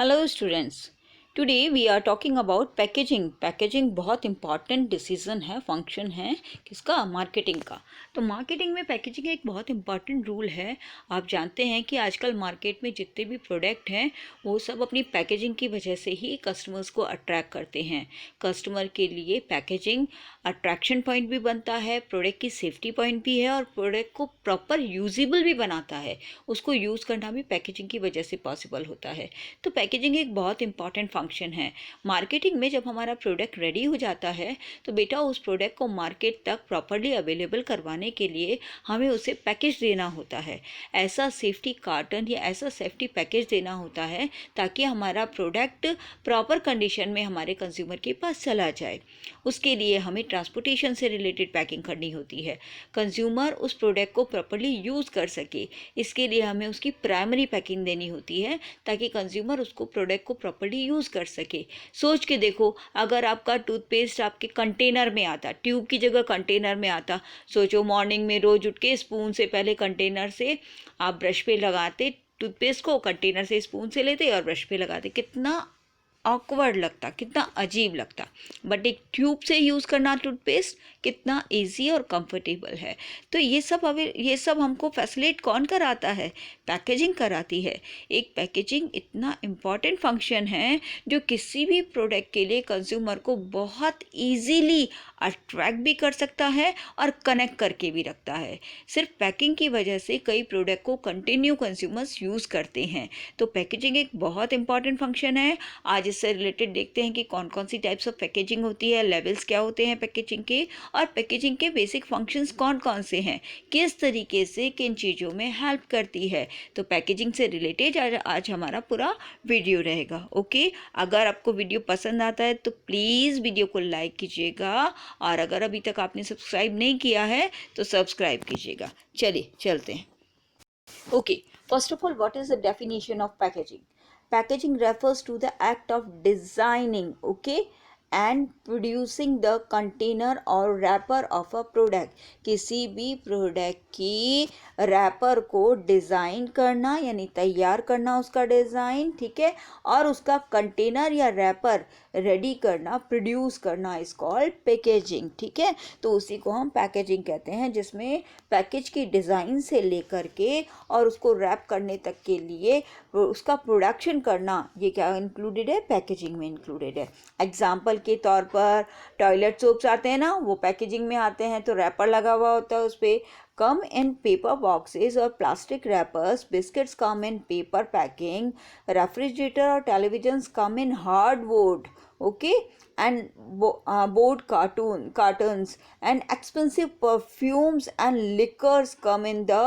Hello students, today we are talking about packaging. Packaging बहुत important decision है, function है किसका? मार्केटिंग का। तो मार्केटिंग में पैकेजिंग एक बहुत इंपॉर्टेंट रूल है। आप जानते हैं कि आजकल मार्केट में जितने भी प्रोडक्ट हैं वो सब अपनी पैकेजिंग की वजह से ही कस्टमर्स को अट्रैक्ट करते हैं। कस्टमर के लिए पैकेजिंग अट्रैक्शन पॉइंट भी बनता है, प्रोडक्ट की सेफ्टी पॉइंट भी है और प्रोडक्ट को प्रॉपर यूजेबल भी बनाता है। उसको यूज़ करना भी पैकेजिंग की वजह से पॉसिबल होता है। तो पैकेजिंग एक बहुत इंपॉर्टेंट फंक्शन है। मार्केटिंग में जब हमारा प्रोडक्ट रेडी हो जाता है तो बेटा उस प्रोडक्ट को मार्केट तक प्रॉपरली अवेलेबल करवाने के लिए हमें उसे पैकेज देना होता है। ऐसा सेफ्टी कार्टन या ऐसा सेफ्टी पैकेज देना होता है ताकि हमारा प्रोडक्ट प्रॉपर कंडीशन में हमारे कंज्यूमर के पास चला जाए। उसके लिए हमें ट्रांसपोर्टेशन से रिलेटेड पैकिंग करनी होती है। कंज्यूमर उस प्रोडक्ट को प्रॉपरली यूज़ कर सके, इसके लिए हमें उसकी प्राइमरी पैकिंग देनी होती है ताकि कंज्यूमर उसको प्रोडक्ट को प्रॉपर्ली यूज़ कर सके। सोच के देखो, अगर आपका टूथपेस्ट आपके कंटेनर में आता, ट्यूब की जगह कंटेनर में आता, सोचो मॉर्निंग में रोज उठ के स्पून से पहले कंटेनर से आप ब्रश पे लगाते टूथपेस्ट को, कंटेनर से स्पून से लेते और ब्रश पे लगाते, कितना ऑकवर्ड लगता, कितना अजीब लगता। बट एक ट्यूब से यूज़ करना टूथपेस्ट कितना इजी और कंफर्टेबल है। तो ये सब हमको फैसिलिटेट कौन कराता है? पैकेजिंग कराती है। एक पैकेजिंग इतना इम्पॉर्टेंट फंक्शन है जो किसी भी प्रोडक्ट के लिए कंज्यूमर को बहुत इजीली अट्रैक्ट भी कर सकता है और कनेक्ट करके भी रखता है। सिर्फ पैकिंग की वजह से कई प्रोडक्ट को कंटिन्यू कंज्यूमर्स यूज़ करते हैं। तो पैकेजिंग एक बहुत इंपॉर्टेंट फंक्शन है। आज इससे रिलेटेड देखते हैं कि कौन कौन सी टाइप्स ऑफ पैकेजिंग होती है, लेवल्स क्या होते हैं पैकेजिंग के, और पैकेजिंग के बेसिक फंक्शंस कौन कौन से हैं, किस तरीके से किन चीज़ों में हेल्प करती है। तो पैकेजिंग से रिलेटेड आज हमारा पूरा वीडियो रहेगा। ओके, अगर आपको वीडियो पसंद आता है तो प्लीज़ वीडियो को लाइक कीजिएगा और अगर अभी तक आपने सब्सक्राइब नहीं किया है तो सब्सक्राइब कीजिएगा। चलिए चलते हैं। Okay, first of all, what is the definition of packaging? Packaging refers to the act of designing, okay, and producing the container or wrapper of a product. किसी भी प्रोडक्ट की रैपर को डिज़ाइन करना यानी तैयार करना, उसका डिज़ाइन, ठीक है, और उसका कंटेनर या रैपर रेडी करना, प्रोड्यूस करना इज कॉल्ड पैकेजिंग, ठीक है। तो उसी को हम पैकेजिंग कहते हैं, जिसमें पैकेज की डिज़ाइन से लेकर के और उसको रैप करने तक के लिए उसका प्रोडक्शन करना, ये क्या इंक्लूडेड है? पैकेजिंग में इंक्लूडेड है। एग्जाम्पल के तौर पर टॉयलेट सोप्स आते हैं ना, वो पैकेजिंग में आते हैं तो रैपर लगा हुआ होता है उस पर। come in paper boxes or plastic wrappers, biscuits come in paper packing, refrigerator or televisions come in hardboard, okay, and board cartons, and expensive perfumes and liquors come in the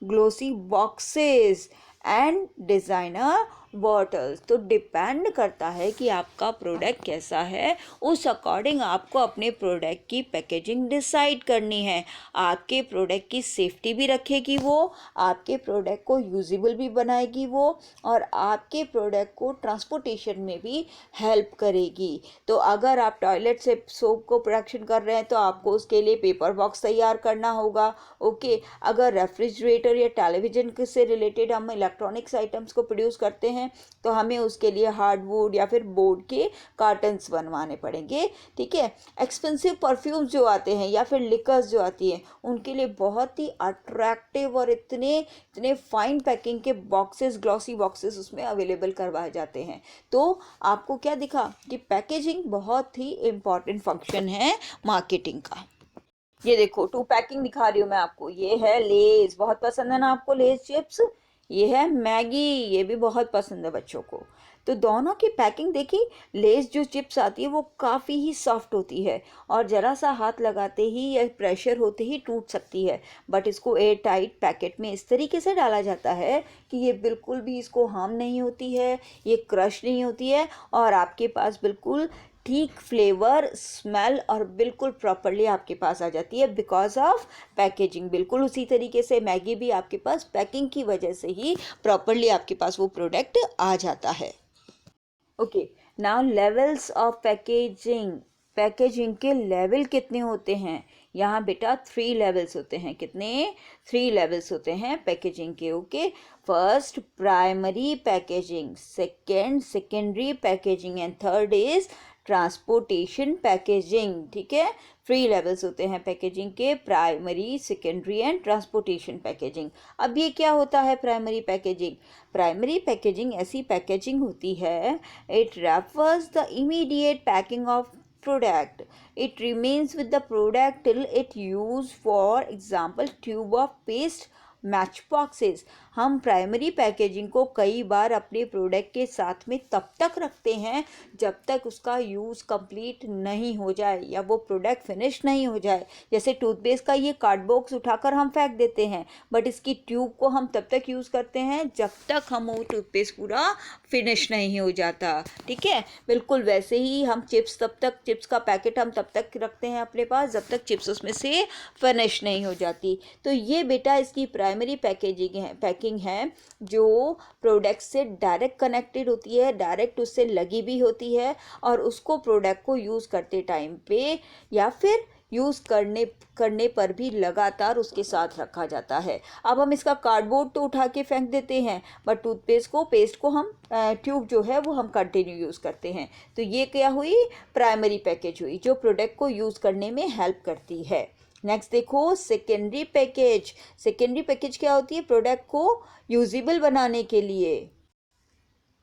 glossy boxes and designer bottles. तो depend करता है कि आपका product कैसा है, उस according आपको अपने प्रोडक्ट की पैकेजिंग डिसाइड करनी है। आपके प्रोडक्ट की सेफ्टी भी रखेगी वो, आपके प्रोडक्ट को यूजेबल भी बनाएगी वो, और आपके प्रोडक्ट को ट्रांसपोर्टेशन में भी हेल्प करेगी। तो अगर आप टॉयलेट से सोप को प्रोडक्शन कर रहे हैं तो आपको उसके लिए पेपर बॉक्स तैयार करना होगा, ओके। अगर रेफ्रिजरेटर या टेलीविज़न से रिलेटेड हम इलेक्ट्रॉनिक्स आइटम्स को प्रोड्यूस करते हैं तो हमें उसके लिए हार्डवुड या फिर बोर्ड के कार्टन्स बनवाने पड़ेंगे, ठीक है। एक्सपेंसिव परफ्यूम्स जो आते हैं या फिर लिकर्स जो आती हैं, उनके लिए बहुत ही अट्रैक्टिव और इतने फाइन पैकिंग के बॉक्सेस, ग्लॉसी बॉक्सेस उसमें अवेलेबल करवाए जाते हैं। तो आपको क्या दिखा कि पैकेजिंग बहुत ही इम्पॉर्टेंट फंक्शन है मार्केटिंग का। ये देखो, टू पैकिंग दिखा रही हूँ मैं आपको। ये है लेज, बहुत पसंद है ना आपको लेज चिप्स। ये है मैगी, ये भी बहुत पसंद है बच्चों को। तो दोनों की पैकिंग देखी, लेज जो चिप्स आती है वो काफ़ी ही सॉफ्ट होती है और ज़रा सा हाथ लगाते ही या प्रेशर होते ही टूट सकती है। बट इसको एयर टाइट पैकेट में इस तरीके से डाला जाता है कि ये बिल्कुल भी इसको हार्म नहीं होती है, ये क्रश नहीं होती है और आपके पास बिल्कुल ठीक फ्लेवर, स्मेल और बिल्कुल प्रॉपरली आपके पास आ जाती है बिकॉज ऑफ पैकेजिंग। बिल्कुल उसी तरीके से मैगी भी आपके पास पैकिंग की वजह से ही प्रॉपरली आपके पास वो प्रोडक्ट आ जाता है। Okay, now levels of packaging. Packaging के लेवल कितने होते हैं यहाँ बेटा 3 लेवल्स होते हैं, कितने? 3 लेवल्स होते हैं पैकेजिंग के, okay. First primary packaging, second secondary packaging and third is transportation packaging, ठीक है। 3 लेवल्स होते हैं पैकेजिंग के, primary, secondary and transportation packaging. अब ये क्या होता है प्राइमरी पैकेजिंग? प्राइमरी पैकेजिंग ऐसी पैकेजिंग होती है, it refers the immediate packing of product. It remains with the product till it used, for example tube of paste, match boxes. हम primary packaging को कई बार अपने प्रोडक्ट के साथ में तब तक रखते हैं जब तक उसका यूज़ कंप्लीट नहीं हो जाए या वो प्रोडक्ट फिनिश नहीं हो जाए। जैसे टूथपेस्ट का ये कार्ड बॉक्स उठाकर हम फेंक देते हैं, बट इसकी ट्यूब को हम तब तक यूज़ करते हैं जब तक हम वो टूथपेस्ट पूरा फिनिश नहीं हो जाता, ठीक है। बिल्कुल वैसे ही हम चिप्स का पैकेट हम तब तक रखते हैं अपने पास जब तक चिप्स उसमें से फिनिश नहीं हो जाती। तो ये बेटा इसकी प्राइमरी पैकिंग है जो प्रोडक्ट से डायरेक्ट कनेक्टेड होती है, डायरेक्ट उससे लगी भी होती है और उसको प्रोडक्ट को यूज़ करते टाइम पे या फिर यूज़ करने पर भी लगातार उसके साथ रखा जाता है। अब हम इसका कार्डबोर्ड तो उठा के फेंक देते हैं, बट पेस्ट को हम ट्यूब जो है वो हम कंटिन्यू यूज़ करते हैं। तो ये क्या हुई? प्राइमरी पैकेज हुई जो प्रोडक्ट को यूज़ करने में हेल्प करती है। नेक्स्ट देखो सेकेंडरी पैकेज। सेकेंडरी पैकेज क्या होती है? प्रोडक्ट को यूजेबल बनाने के लिए।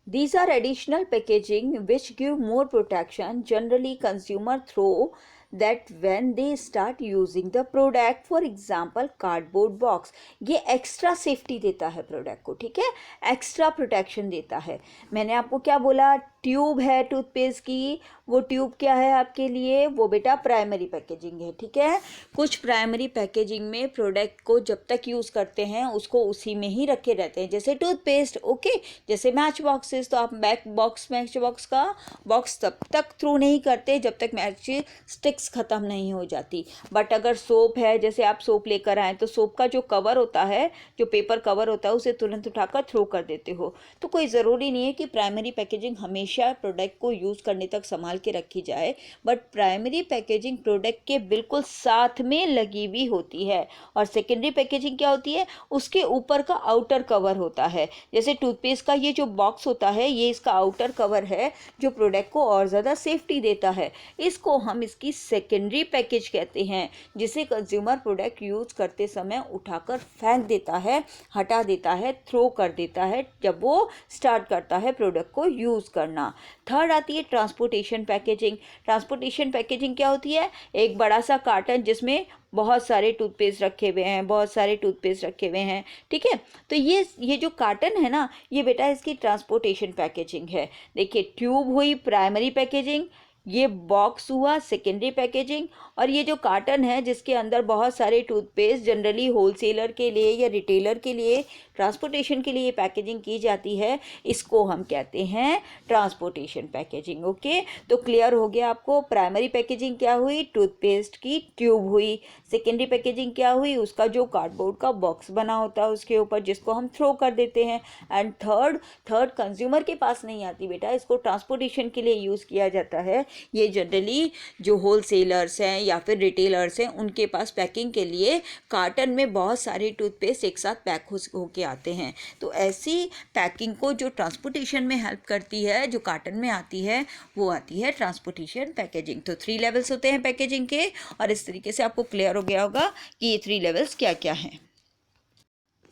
These are additional packaging which give more protection. Generally, consumer throw that when they start using the product, for example cardboard box, ये एक्स्ट्रा सेफ्टी देता है प्रोडक्ट को, ठीक है, एक्स्ट्रा प्रोटेक्शन देता है। मैंने आपको क्या बोला? ट्यूब है टूथपेस्ट की, वो ट्यूब क्या है आपके लिए? वो बेटा प्राइमरी पैकेजिंग है, ठीक है। कुछ प्राइमरी पैकेजिंग में प्रोडक्ट को जब तक यूज़ करते हैं उसको उसी में ही रखे रहते हैं, जैसे टूथपेस्ट, ओके। जैसे मैच बॉक्सेस, तो आप मैच बॉक्स का बॉक्स तब तक थ्रू नहीं करते जब तक मैच स्टिक्स ख़त्म नहीं हो जाती। बट अगर सोप है, जैसे आप सोप लेकर आए तो सोप का जो कवर होता है, जो पेपर कवर होता है, उसे तुरंत उठाकर थ्रो कर देते हो। तो कोई ज़रूरी नहीं है कि प्राइमरी पैकेजिंग हमेशा प्रोडक्ट को यूज़ करने तक संभाल के रखी जाए, बट प्राइमरी पैकेजिंग प्रोडक्ट के बिल्कुल साथ में लगी भी होती है। और सेकेंडरी पैकेजिंग क्या होती है? उसके ऊपर का आउटर कवर होता है। जैसे टूथपेस्ट का ये जो बॉक्स होता है, ये इसका आउटर कवर है जो प्रोडक्ट को और ज़्यादा सेफ्टी देता है। इसको हम इसकी सेकेंडरी पैकेज कहते हैं, जिसे कंज्यूमर प्रोडक्ट यूज़ करते समय उठाकर फेंक देता है, हटा देता है, थ्रो कर देता है जब वो स्टार्ट करता है प्रोडक्ट को यूज़ करना। थर्ड आती है ट्रांसपोर्टेशन पैकेजिंग। ट्रांसपोर्टेशन पैकेजिंग क्या होती है? एक बड़ा सा कार्टन जिसमें बहुत सारे टूथपेस्ट रखे हुए हैं, ठीक है। तो ये जो कार्टन है ना, ये बेटा इसकी ट्रांसपोर्टेशन पैकेजिंग है। देखिए, ट्यूब हुई प्राइमरी पैकेजिंग, ये बॉक्स हुआ सेकेंडरी पैकेजिंग, और ये जो कार्टन है जिसके अंदर बहुत सारे टूथपेस्ट जनरली होलसेलर के लिए या रिटेलर के लिए ट्रांसपोर्टेशन के लिए पैकेजिंग की जाती है, इसको हम कहते हैं ट्रांसपोर्टेशन पैकेजिंग, ओके। तो क्लियर हो गया आपको? प्राइमरी पैकेजिंग क्या हुई? टूथपेस्ट की ट्यूब हुई। सेकेंडरी पैकेजिंग क्या हुई? उसका जो कार्डबोर्ड का बॉक्स बना होता है उसके ऊपर, जिसको हम थ्रो कर देते हैं। एंड थर्ड कंज्यूमर के पास नहीं आती बेटा, इसको ट्रांसपोर्टेशन के लिए यूज़ किया जाता है। ये जनरली जो होलसेलर्स हैं या फिर रिटेलर्स हैं, उनके पास पैकिंग के लिए कार्टन में बहुत सारे टूथपेस्ट एक साथ पैक होके आते हैं। तो ऐसी पैकिंग को जो ट्रांसपोर्टेशन में हेल्प करती है, जो कार्टन में आती है, वो आती है ट्रांसपोर्टेशन पैकेजिंग। तो 3 लेवल्स होते हैं पैकेजिंग के, और इस तरीके से आपको क्लियर हो गया होगा कि ये 3 लेवल्स क्या क्या हैं।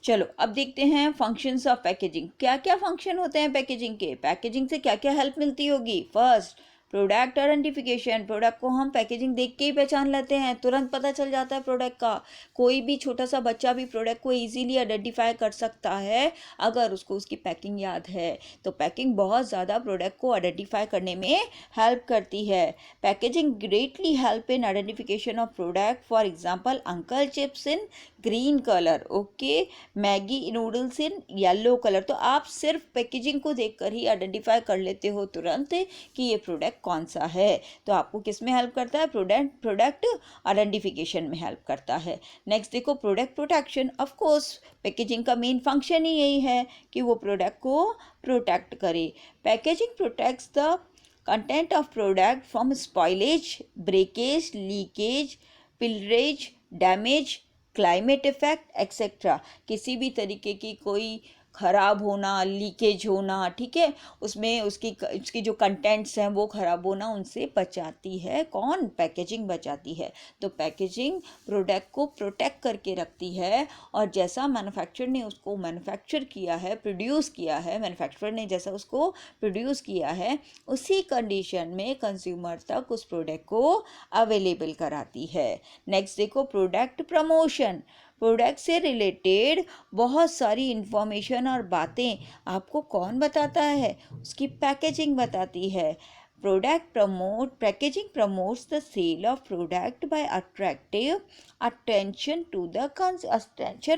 चलो अब देखते हैं फंक्शंस ऑफ पैकेजिंग। क्या क्या फंक्शन होते हैं पैकेजिंग के? पैकेजिंग से क्या क्या हेल्प मिलती होगी? First, product identification. प्रोडक्ट को हम पैकेजिंग देख के ही पहचान लेते हैं, तुरंत पता चल जाता है प्रोडक्ट का। कोई भी छोटा सा बच्चा भी प्रोडक्ट को इजीली आइडेंटिफाई कर सकता है अगर उसको उसकी पैकिंग याद है। तो पैकिंग बहुत ज़्यादा प्रोडक्ट को आइडेंटिफाई करने में हेल्प करती है। Packaging greatly help in identification of product. For example uncle chips in green colour, okay, Maggi noodles in yellow colour. तो आप सिर्फ पैकेजिंग को देखकर ही आइडेंटिफाई कर लेते हो तुरंत कि ये प्रोडक्ट कौन सा है। तो आपको किस में हेल्प करता है? प्रोडक्ट आइडेंटिफिकेशन में हेल्प करता है। नेक्स्ट देखो, product protection. Of course packaging का मेन फंक्शन ही यही है कि वो प्रोडक्ट को प्रोटेक्ट करे। Packaging protects the content of product from spoilage, breakage, leakage, pilferage, damage, climate effect etcetera, किसी भी तरीके की कोई खराब होना, लीकेज होना, ठीक है, उसमें उसकी जो कंटेंट्स हैं वो खराब होना, उनसे बचाती है। कौन? पैकेजिंग बचाती है। तो पैकेजिंग प्रोडक्ट को प्रोटेक्ट करके रखती है, और जैसा मैन्युफैक्चरर ने उसको मैन्युफैक्चर किया है, प्रोड्यूस किया है, मैन्युफैक्चरर ने जैसा उसको प्रोड्यूस किया है, उसी कंडीशन में कंज्यूमर तक उस प्रोडक्ट को अवेलेबल कराती है। नेक्स्ट देखो, प्रोडक्ट प्रमोशन। प्रोडक्ट से रिलेटेड बहुत सारी इंफॉर्मेशन और बातें आपको कौन बताता है? उसकी पैकेजिंग बताती है। Packaging promotes the sale of product by attractive attention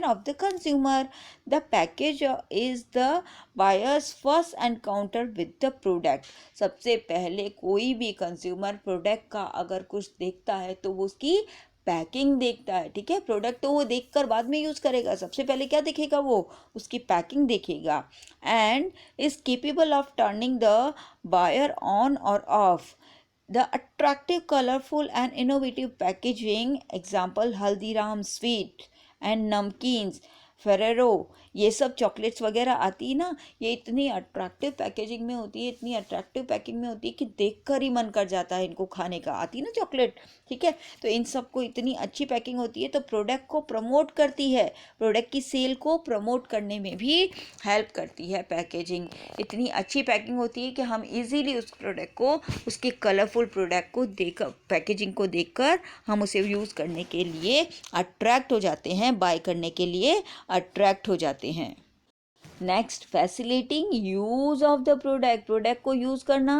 of the consumer. The package is the buyer's first encounter with the product. सबसे पहले कोई भी कंज्यूमर प्रोडक्ट का अगर कुछ देखता है तो वो उसकी पैकिंग देखता है, ठीक है। प्रोडक्ट तो वो देखकर बाद में यूज़ करेगा, सबसे पहले क्या देखेगा? वो उसकी पैकिंग देखेगा। And is capable of turning the buyer on और off. The attractive, colorful and innovative packaging, example Haldiram sweet and namkeens, Ferrero, ये सब चॉकलेट्स वगैरह आती है ना, ये इतनी अट्रैक्टिव पैकेजिंग में होती है, इतनी अट्रैक्टिव पैकिंग में होती है कि देखकर ही मन कर जाता है इनको खाने का। आती है ना चॉकलेट, ठीक है। तो इन सब को इतनी अच्छी पैकिंग होती है, तो प्रोडक्ट को प्रमोट करती है, प्रोडक्ट की सेल को प्रमोट करने में भी हेल्प करती है पैकेजिंग। इतनी अच्छी पैकिंग होती है कि हम इजीली उस प्रोडक्ट को, उसके कलरफुल प्रोडक्ट को देखकर, पैकेजिंग को देखकर हम उसे यूज़ करने के लिए अट्रैक्ट हो जाते हैं, बाय करने के लिए अट्रैक्ट हो जाते हैं। Next, facilitating use of the product. Product को यूज करना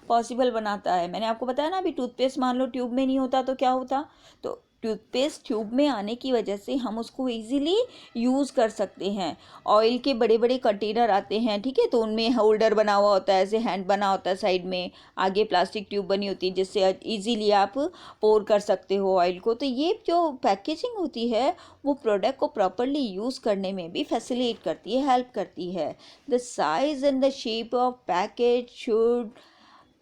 पॉसिबल बनाता है। मैंने आपको बताया ना, अभी टूथपेस्ट मान लो ट्यूब में नहीं होता तो क्या होता, तो टूथपेस्ट ट्यूब में आने की वजह से हम उसको इजीली यूज़ कर सकते हैं। ऑयल के बड़े बड़े कंटेनर आते हैं, ठीक है, तो उनमें होल्डर बना हुआ होता है, ऐसे हैंड बना होता है साइड में, आगे प्लास्टिक ट्यूब बनी होती है जिससे इजीली आप पोर कर सकते हो ऑयल को। तो ये जो पैकेजिंग होती है वो प्रोडक्ट को प्रॉपरली यूज़ करने में भी फैसिलिटेट करती है, हेल्प करती है। The size and the shape of package should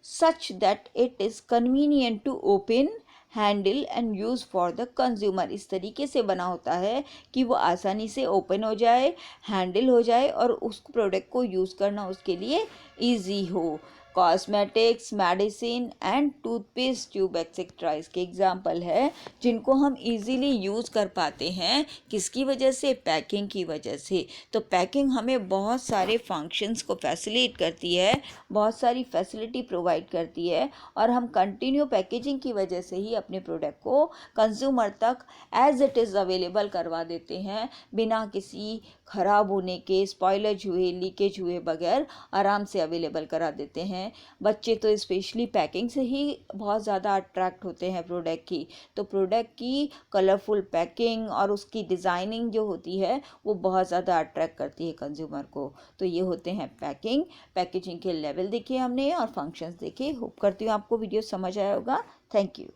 such that it is convenient to open, handle and use for the consumer. इस तरीके से बना होता है कि वो आसानी से ओपन हो जाए, हैंडल हो जाए और उस प्रोडक्ट को यूज़ करना उसके लिए ईजी हो। Cosmetics, medicine and toothpaste tube etcetera इसके एग्जाम्पल है जिनको हम इजीली यूज़ कर पाते हैं। किसकी वजह से? पैकिंग की वजह से। तो पैकिंग हमें बहुत सारे फंक्शंस को फैसिलिटेट करती है, बहुत सारी फैसिलिटी प्रोवाइड करती है, और हम कंटिन्यू पैकेजिंग की वजह से ही अपने प्रोडक्ट को कंज्यूमर तक एज इट इज़ अवेलेबल करवा देते हैं, बिना किसी ख़राब होने के, स्पॉइलेज हुए, लीकेज हुए बगैर आराम से अवेलेबल करा देते हैं। बच्चे तो स्पेशली पैकिंग से ही बहुत ज़्यादा अट्रैक्ट होते हैं प्रोडक्ट की। तो प्रोडक्ट की कलरफुल पैकिंग और उसकी डिज़ाइनिंग जो होती है वो बहुत ज़्यादा अट्रैक्ट करती है कंज्यूमर को। तो ये होते हैं पैकेजिंग के लेवल देखे हमने और फंक्शंस देखे। होप करती हूँ आपको वीडियो समझ आया होगा। Thank you.